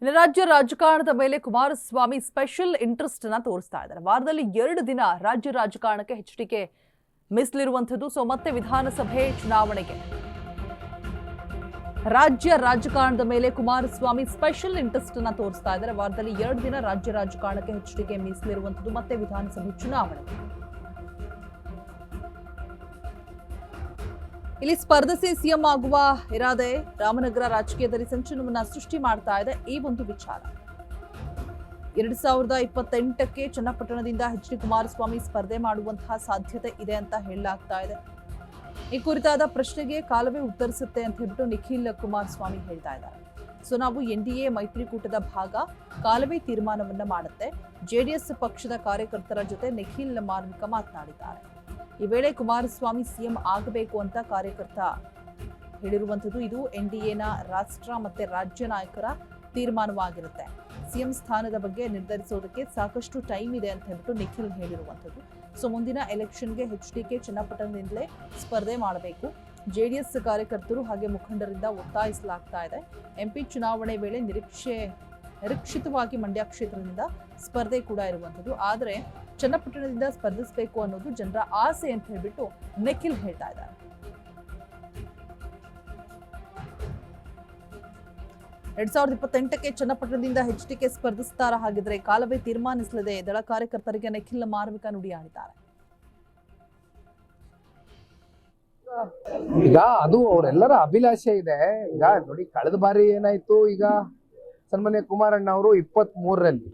ರಾಜ್ಯ ರಾಜಕಾರಣದ ಮೇಲೆ ಕುಮಾರಸ್ವಾಮಿ ಸ್ಪೆಷಲ್ ಇಂಟ್ರೆಸ್ಟ್ ಅನ್ನು ತೋರಿಸ್ತಾ ಇದ್ದಾರೆ. ವಾರದಲ್ಲಿ 2 ದಿನ ರಾಜ್ಯ ರಾಜಕಾರಣಕ್ಕೆ ಎಚ್ಡಿಕೆ ಮೀಸಲಿರುವಂತದ್ದು. ಸೊ ಮತ್ತೆ ವಿಧಾನಸಭೆ ಚುನಾವಣೆಗೆ ರಾಜ್ಯ ರಾಜಕಾರಣದ ಮೇಲೆ ಕುಮಾರಸ್ವಾಮಿ ಸ್ಪೆಷಲ್ ಇಂಟ್ರೆಸ್ಟ್ ಅನ್ನು ತೋರಿಸ್ತಾ ಇದ್ದಾರೆ. ವಾರದಲ್ಲಿ 2 ದಿನ ರಾಜ್ಯ ರಾಜಕಾರಣಕ್ಕೆ ಎಚ್ಡಿಕೆ ಮೀಸಲಿರುವಂತದ್ದು ಮತ್ತೆ ವಿಧಾನಸಭೆ ಚುನಾವಣೆ. ಇಲ್ಲಿ ಸ್ಪರ್ಧಿಸಿ ಸಿಎಂ ಆಗುವ ಇರಾದೆ ರಾಮನಗರ ರಾಜಕೀಯದಲ್ಲಿ ಸಂಚಲನವನ್ನ ಸೃಷ್ಟಿ ಮಾಡ್ತಾ ಇದೆ. ಈ ಒಂದು ವಿಚಾರ 2028ಕ್ಕೆ ಚನ್ನಪಟ್ಟಣದಿಂದ ಎಚ್.ಡಿ. ಕುಮಾರಸ್ವಾಮಿ ಸ್ಪರ್ಧೆ ಮಾಡುವಂತಹ ಸಾಧ್ಯತೆ ಇದೆ ಅಂತ ಹೇಳಲಾಗ್ತಾ ಇದೆ. ಈ ಕುರಿತಾದ ಪ್ರಶ್ನೆಗೆ ಕಾಲವೇ ಉತ್ತರಿಸುತ್ತೆ ಅಂತ ಹೇಳ್ಬಿಟ್ಟು ನಿಖಿಲ್ ಕುಮಾರಸ್ವಾಮಿ ಹೇಳ್ತಾ ಇದ್ದಾರೆ. ಸೊ ನಾವು ಎನ್ಡಿಎ ಮೈತ್ರಿಕೂಟದ ಭಾಗ, ಕಾಲವೇ ತೀರ್ಮಾನವನ್ನ ಮಾಡುತ್ತೆ. ಜೆಡಿಎಸ್ ಪಕ್ಷದ ಕಾರ್ಯಕರ್ತರ ಜೊತೆ ನಿಖಿಲ್ ಮಾರ್ಮಿಕ ಮಾತನಾಡಿದ್ದಾರೆ. ಈ ವೇಳೆ ಕುಮಾರಸ್ವಾಮಿ ಸಿಎಂ ಆಗಬೇಕು ಅಂತ ಕಾರ್ಯಕರ್ತ ಹೇಳಿರುವಂಥದ್ದು. ಇದು ಎನ್ಡಿಎನ ರಾಷ್ಟ್ರ ಮತ್ತೆ ರಾಜ್ಯ ನಾಯಕರ ತೀರ್ಮಾನವಾಗಿರುತ್ತೆ. ಸಿಎಂ ಸ್ಥಾನದ ಬಗ್ಗೆ ನಿರ್ಧರಿಸೋದಕ್ಕೆ ಸಾಕಷ್ಟು ಟೈಮ್ ಇದೆ ಅಂತ ಹೇಳ್ಬಿಟ್ಟು ನಿಖಿಲ್ ಹೇಳಿರುವಂಥದ್ದು. ಸೊ ಮುಂದಿನ ಎಲೆಕ್ಷನ್ಗೆ ಎಚ್ಡಿಕೆ ಚನ್ನಪಟ್ಟಣದಿಂದಲೇ ಸ್ಪರ್ಧೆ ಮಾಡಬೇಕು. ಜೆಡಿಎಸ್ ಕಾರ್ಯಕರ್ತರು ಹಾಗೆ ಮುಖಂಡರಿಂದ ಒತ್ತಾಯಿಸಲಾಗ್ತಾ ಇದೆ. ಎಂಪಿ ಚುನಾವಣೆ ವೇಳೆ ನಿರೀಕ್ಷಿತವಾಗಿ ಮಂಡ್ಯ ಕ್ಷೇತ್ರದಿಂದ ಸ್ಪರ್ಧೆ ಕೂಡ ಇರುವಂಥದ್ದು. ಆದರೆ ಚನ್ನಪಟ್ಟಣದಿಂದ ಸ್ಪರ್ಧಿಸಬೇಕು ಅನ್ನೋದು ಜನರ ಆಸೆ ಅಂತ ಹೇಳ್ಬಿಟ್ಟು ನಿಖಿಲ್ ಹೇಳ್ತಾ ಇದ್ದಾರೆ. ಎರಡ್ 2028ಕ್ಕೆ ಚನ್ನಪಟ್ಟಣದಿಂದ ಎಚ್ಡಿಕೆ ಸ್ಪರ್ಧಿಸ್ತಾರ. ಹಾಗಿದ್ರೆ ಕಾಲವೇ ತೀರ್ಮಾನಿಸಲಿದೆ. ದಳ ಕಾರ್ಯಕರ್ತರಿಗೆ ನಿಖಿಲ್ ಮಾರ್ಮಿಕ ನುಡಿಯಾಡಿದ್ದಾರೆ. ಈಗ ಅದು ಅವರೆಲ್ಲರ ಅಭಿಲಾಷೆ ಇದೆ. ಈಗ ನೋಡಿ, ಕಳೆದ ಬಾರಿ ಏನಾಯ್ತು, ಈಗ ಸನ್ಮಾನ್ಯ ಕುಮಾರಣ್ಣ ಅವರು 23ರಲ್ಲಿ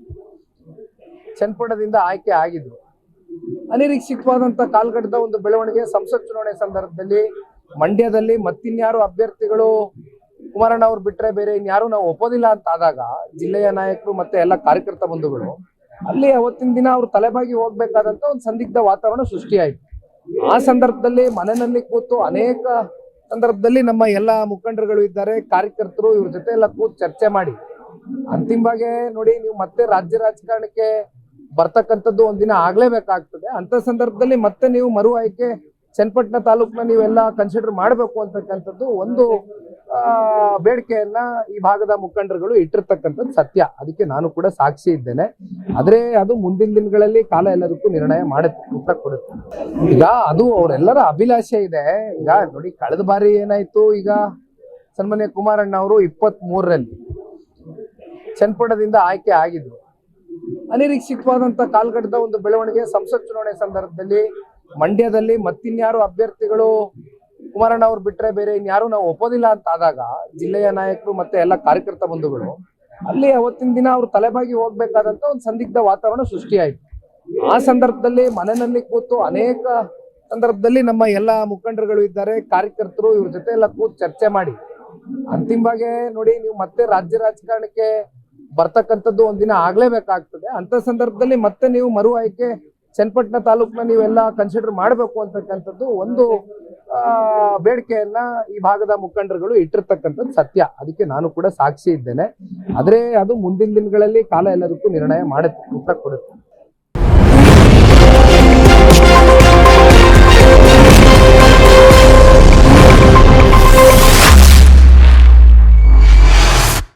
ಚನ್ನಪಟ್ಟಣದಿಂದ ಆಯ್ಕೆ ಆಗಿದ್ರು. ಅನಿರೀಕ್ಷಿತವಾದಂತ ಕಾಲ್ಗಟ್ಟದ ಒಂದು ಬೆಳವಣಿಗೆ. ಸಂಸತ್ ಚುನಾವಣೆ ಸಂದರ್ಭದಲ್ಲಿ ಮಂಡ್ಯದಲ್ಲಿ ಮತ್ತಿನ್ಯಾರು ಅಭ್ಯರ್ಥಿಗಳು ಕುಮಾರಣ್ಣ ಅವ್ರು ಬಿಟ್ರೆ ಬೇರೆ ಇನ್ಯಾರು ನಾವು ಒಪ್ಪೋದಿಲ್ಲ ಅಂತ ಆದಾಗ ಜಿಲ್ಲೆಯ ನಾಯಕರು ಮತ್ತೆ ಎಲ್ಲ ಕಾರ್ಯಕರ್ತ ಬಂಧುಗಳು ಅಲ್ಲಿ ಅವತ್ತಿನ ದಿನ ಅವ್ರು ತಲೆಬಾಗಿ ಹೋಗ್ಬೇಕಾದಂತ ಒಂದು ಸಂದಿಗ್ಧ ವಾತಾವರಣ ಸೃಷ್ಟಿಯಾಯಿತು. ಆ ಸಂದರ್ಭದಲ್ಲಿ ಮನೆಯಲ್ಲಿ ಕೂತು ಅನೇಕ ಸಂದರ್ಭದಲ್ಲಿ ನಮ್ಮ ಎಲ್ಲ ಮುಖಂಡರುಗಳು ಇದ್ದಾರೆ, ಕಾರ್ಯಕರ್ತರು, ಇವ್ರ ಜೊತೆ ಎಲ್ಲ ಕೂತು ಚರ್ಚೆ ಮಾಡಿ ಅಂತಿಮವಾಗಿ ನೋಡಿ, ನೀವು ಮತ್ತೆ ರಾಜ್ಯ ರಾಜಕಾರಣಕ್ಕೆ ಬರ್ತಕ್ಕಂಥದ್ದು ಒಂದಿನ ಆಗ್ಲೇಬೇಕಾಗ್ತದೆ. ಅಂತ ಸಂದರ್ಭದಲ್ಲಿ ಮತ್ತೆ ನೀವು ಮರು ಆಯ್ಕೆ ಚನ್ನಪಟ್ಟಣ ತಾಲೂಕ್ನ ನೀವೆಲ್ಲ ಕನ್ಸಿಡರ್ ಮಾಡಬೇಕು ಅಂತಕ್ಕಂಥದ್ದು ಒಂದು ಬೇಡಿಕೆಯನ್ನ ಈ ಭಾಗದ ಮುಖಂಡರುಗಳು ಇಟ್ಟಿರ್ತಕ್ಕಂಥದ್ದು ಸತ್ಯ. ಅದಕ್ಕೆ ನಾನು ಕೂಡ ಸಾಕ್ಷಿ ಇದ್ದೇನೆ. ಆದ್ರೆ ಅದು ಮುಂದಿನ ದಿನಗಳಲ್ಲಿ ಕಾಲ ಎಲ್ಲದಕ್ಕೂ ನಿರ್ಣಯ ಮಾಡುತ್ತೆ, ಉತ್ತರ ಕೊಡುತ್ತೆ. ಈಗ ಅದು ಅವರೆಲ್ಲರ ಅಭಿಲಾಷೆ ಇದೆ. ಈಗ ನೋಡಿ, ಕಳೆದ ಬಾರಿ ಏನಾಯ್ತು, ಈಗ ಸನ್ಮಾನ್ಯ ಕುಮಾರಣ್ಣ ಅವರು 23ರಲ್ಲಿ ಚನ್ನಪಟ್ಟಣದಿಂದ ಆಯ್ಕೆ ಆಗಿದ್ರು. ಅನಿರೀಕ್ಷಿತವಾದಂತ ಕಾಲ್ಗಟ್ಟದ ಒಂದು ಬೆಳವಣಿಗೆ. ಸಂಸತ್ ಚುನಾವಣೆ ಸಂದರ್ಭದಲ್ಲಿ ಮಂಡ್ಯದಲ್ಲಿ ಮತ್ತಿನ್ಯಾರು ಅಭ್ಯರ್ಥಿಗಳು ಕುಮಾರಣ್ಣ ಅವ್ರು ಬಿಟ್ರೆ ಬೇರೆ ಇನ್ಯಾರು ನಾವು ಒಪ್ಪೋದಿಲ್ಲ ಅಂತ ಆದಾಗ ಜಿಲ್ಲೆಯ ನಾಯಕರು ಮತ್ತೆ ಎಲ್ಲ ಕಾರ್ಯಕರ್ತ ಬಂಧುಗಳು ಅಲ್ಲಿ ಅವತ್ತಿನ ದಿನ ಅವ್ರು ತಲೆಬಾಗಿ ಹೋಗ್ಬೇಕಾದಂತ ಒಂದು ಸಂದಿಗ್ಧ ವಾತಾವರಣ ಸೃಷ್ಟಿಯಾಯಿತು. ಆ ಸಂದರ್ಭದಲ್ಲಿ ಮನೆಯಲ್ಲಿ ಕೂತು ಅನೇಕ ಸಂದರ್ಭದಲ್ಲಿ ನಮ್ಮ ಎಲ್ಲ ಮುಖಂಡರುಗಳು ಇದ್ದಾರೆ, ಕಾರ್ಯಕರ್ತರು, ಇವ್ರ ಜೊತೆ ಎಲ್ಲ ಕೂತು ಚರ್ಚೆ ಮಾಡಿ ಅಂತಿಮವಾಗಿ ನೋಡಿ, ನೀವು ಮತ್ತೆ ರಾಜ್ಯ ರಾಜಕಾರಣಕ್ಕೆ ಬರ್ತಕ್ಕಂಥದ್ದು ಒಂದಿನ ಆಗ್ಲೇಬೇಕಾಗ್ತದೆ. ಅಂತ ಸಂದರ್ಭದಲ್ಲಿ ಮತ್ತೆ ನೀವು ಮರು ಆಯ್ಕೆ ಚನ್ನಪಟ್ಟಣ ತಾಲೂಕ್ನ ನೀವೆಲ್ಲ ಕನ್ಸಿಡರ್ ಮಾಡಬೇಕು ಅಂತಕ್ಕಂಥದ್ದು ಒಂದು ಬೇಡಿಕೆಯನ್ನ ಈ ಭಾಗದ ಮುಖಂಡರುಗಳು ಇಟ್ಟಿರ್ತಕ್ಕಂಥದ್ದು ಸತ್ಯ. ಅದಕ್ಕೆ ನಾನು ಕೂಡ ಸಾಕ್ಷಿ ಇದ್ದೇನೆ. ಆದ್ರೆ ಅದು ಮುಂದಿನ ದಿನಗಳಲ್ಲಿ ಕಾಲ ಎಲ್ಲದಕ್ಕೂ ನಿರ್ಣಯ ಮಾಡುತ್ತೆ, ಉತ್ತರ ಕೊಡುತ್ತೆ.